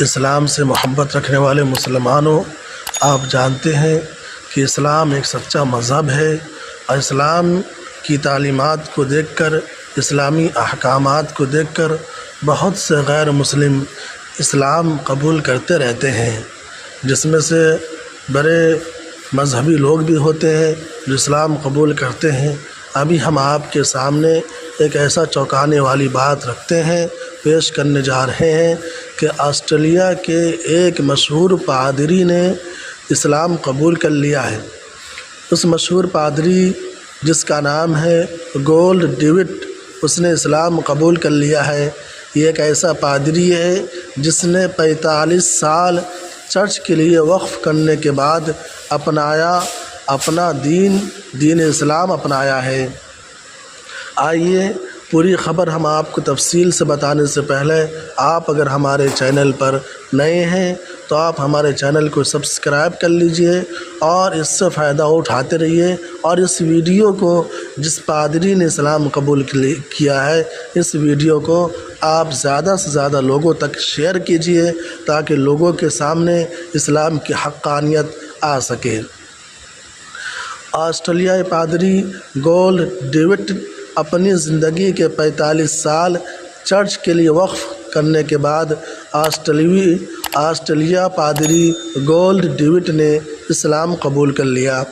اسلام سے محبت رکھنے والے مسلمانوں، آپ جانتے ہیں کہ اسلام ایک سچا مذہب ہے اور اسلام کی تعلیمات کو دیکھ کر، اسلامی احکامات کو دیکھ کر بہت سے غیر مسلم اسلام قبول کرتے رہتے ہیں، جس میں سے بڑے مذہبی لوگ بھی ہوتے ہیں جو اسلام قبول کرتے ہیں۔ ابھی ہم آپ کے سامنے ایک ایسا چونکانے والی بات رکھتے ہیں، پیش کرنے جا رہے ہیں کہ آسٹریلیا کے ایک مشہور پادری نے اسلام قبول کر لیا ہے۔ اس مشہور پادری جس کا نام ہے گولڈ ڈیوڈ، اس نے اسلام قبول کر لیا ہے۔ یہ ایک ایسا پادری ہے جس نے 45 سال چرچ کے لیے وقف کرنے کے بعد اپنا دین اسلام اپنایا ہے۔ آئیے پوری خبر ہم آپ کو تفصیل سے بتانے سے پہلے، آپ اگر ہمارے چینل پر نئے ہیں تو آپ ہمارے چینل کو سبسکرائب کر لیجئے اور اس سے فائدہ اٹھاتے رہیے، اور اس ویڈیو کو جس پادری نے اسلام قبول کیا ہے، اس ویڈیو کو آپ زیادہ سے زیادہ لوگوں تک شیئر کیجئے تاکہ لوگوں کے سامنے اسلام کی حقانیت آ سکے۔ آسٹریلیائی پادری گولڈ ڈیوڈ اپنی زندگی کے 45 سال چرچ کے لیے وقف کرنے کے بعد آسٹریلیا پادری گولڈ ڈیوڈ نے اسلام قبول کر لیا۔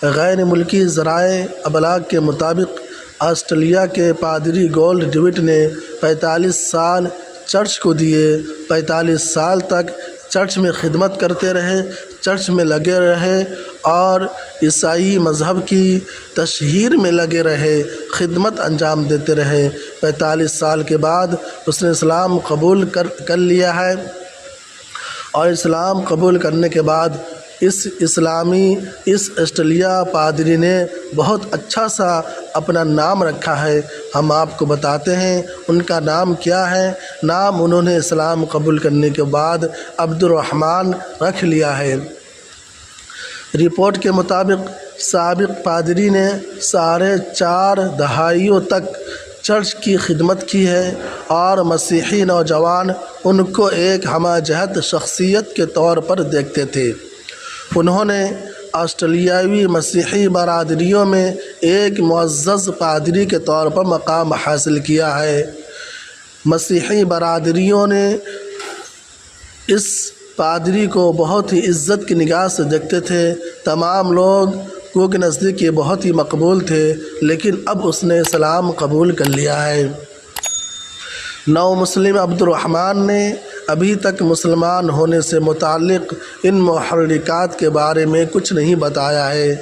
غیر ملکی ذرائع ابلاغ کے مطابق آسٹریلیا کے پادری گولڈ ڈیوڈ نے 45 سال چرچ کو دیے۔ 45 سال تک چرچ میں خدمت کرتے رہے، چرچ میں لگے رہے اور عیسائی مذہب کی تشہیر میں لگے رہے، خدمت انجام دیتے رہے۔ 45 سال کے بعد اس نے اسلام قبول کر لیا ہے، اور اسلام قبول کرنے کے بعد اس آسٹریلیا پادری نے بہت اچھا سا اپنا نام رکھا ہے۔ ہم آپ کو بتاتے ہیں ان کا نام کیا ہے۔ نام انہوں نے اسلام قبول کرنے کے بعد عبد الرحمن رکھ لیا ہے۔ رپورٹ کے مطابق سابق پادری نے 4.5 دہائیوں تک چرچ کی خدمت کی ہے، اور مسیحی نوجوان ان کو ایک ہمہ جہت شخصیت کے طور پر دیکھتے تھے۔ انہوں نے آسٹریلیاوی مسیحی برادریوں میں ایک معزز پادری کے طور پر مقام حاصل کیا ہے۔ مسیحی برادریوں نے اس پادری کو بہت ہی عزت کی نگاہ سے دیکھتے تھے، تمام لوگوں کے نزدیک یہ بہت ہی مقبول تھے، لیکن اب اس نے اسلام قبول کر لیا ہے۔ نو مسلم عبد الرحمن نے ابھی تک مسلمان ہونے سے متعلق ان محرکات کے بارے میں کچھ نہیں بتایا ہے۔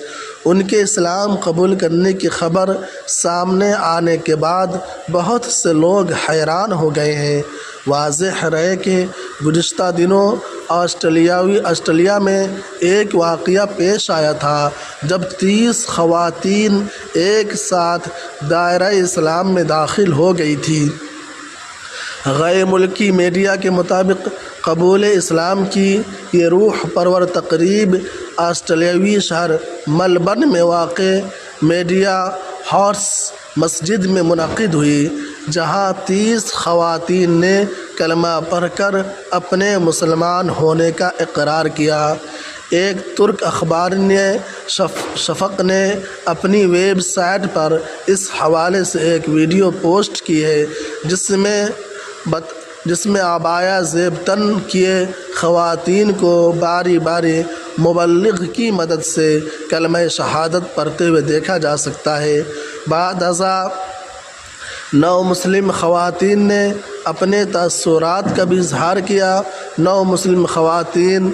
ان کے اسلام قبول کرنے کی خبر سامنے آنے کے بعد بہت سے لوگ حیران ہو گئے ہیں۔ واضح رہے کہ گزشتہ دنوں آسٹریلیا میں ایک واقعہ پیش آیا تھا جب 30 خواتین ایک ساتھ دائرہ اسلام میں داخل ہو گئی تھی۔ غیر ملکی میڈیا کے مطابق قبول اسلام کی یہ روح پرور تقریب آسٹریلیاوی شہر ملبرن میں واقع میڈیا ہاؤس مسجد میں منعقد ہوئی، جہاں 30 خواتین نے کلمہ پڑھ کر اپنے مسلمان ہونے کا اقرار کیا۔ ایک ترک اخبار شفق نے اپنی ویب سائٹ پر اس حوالے سے ایک ویڈیو پوسٹ کی ہے، جس میں عبایا زیب تن کیے خواتین کو باری باری مبلغ کی مدد سے کلمہ شہادت پڑھتے ہوئے دیکھا جا سکتا ہے۔ بعد ازاں 9 مسلم خواتین نے اپنے تاثرات کا بھی اظہار کیا۔ 9 مسلم خواتین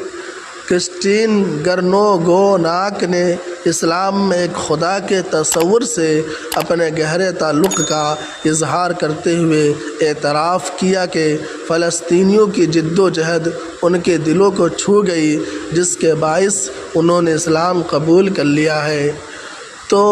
کرسٹین گرنوگوناک نے اسلام میں ایک خدا کے تصور سے اپنے گہرے تعلق کا اظہار کرتے ہوئے اعتراف کیا کہ فلسطینیوں کی جد و جہد ان کے دلوں کو چھو گئی، جس کے باعث انہوں نے اسلام قبول کر لیا ہے۔ تو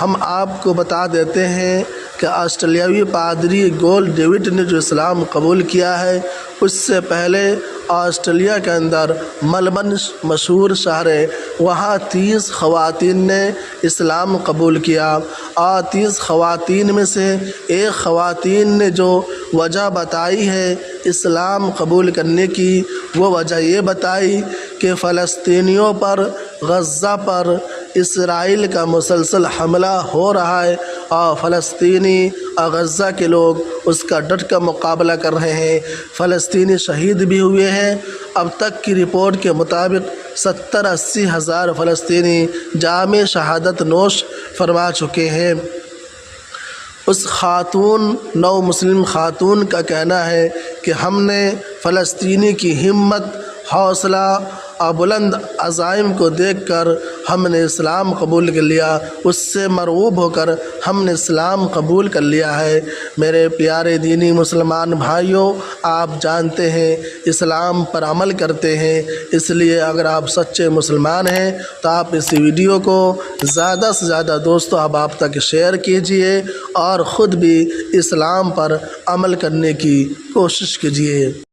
ہم آپ کو بتا دیتے ہیں کہ آسٹریلیاوی پادری گولڈ ڈیوڈ نے جو اسلام قبول کیا ہے، اس سے پہلے آسٹریلیا کے اندر ملبرن مشہور شہر ہے، وہاں 30 خواتین نے اسلام قبول کیا، اور 30 خواتین میں سے ایک خواتین نے جو وجہ بتائی ہے اسلام قبول کرنے کی وہ وجہ یہ بتائی کہ فلسطینیوں پر، غزہ پر اسرائیل کا مسلسل حملہ ہو رہا ہے اور فلسطینی اور غزہ کے لوگ اس کا ڈٹ کر مقابلہ کر رہے ہیں۔ فلسطینی شہید بھی ہوئے ہیں۔ اب تک کی رپورٹ کے مطابق 70-80 ہزار فلسطینی جام شہادت نوش فرما چکے ہیں۔ اس خاتون، نو مسلم خاتون کا کہنا ہے کہ ہم نے فلسطینی کی ہمت، حوصلہ اور بلند عزائم کو دیکھ کر ہم نے اسلام قبول کر لیا، اس سے مرعوب ہو کر ہم نے اسلام قبول کر لیا ہے۔ میرے پیارے دینی مسلمان بھائیوں، آپ جانتے ہیں اسلام پر عمل کرتے ہیں، اس لیے اگر آپ سچے مسلمان ہیں تو آپ اس ویڈیو کو زیادہ سے زیادہ دوستوں احباب تک شیئر کیجئے اور خود بھی اسلام پر عمل کرنے کی کوشش کیجئے۔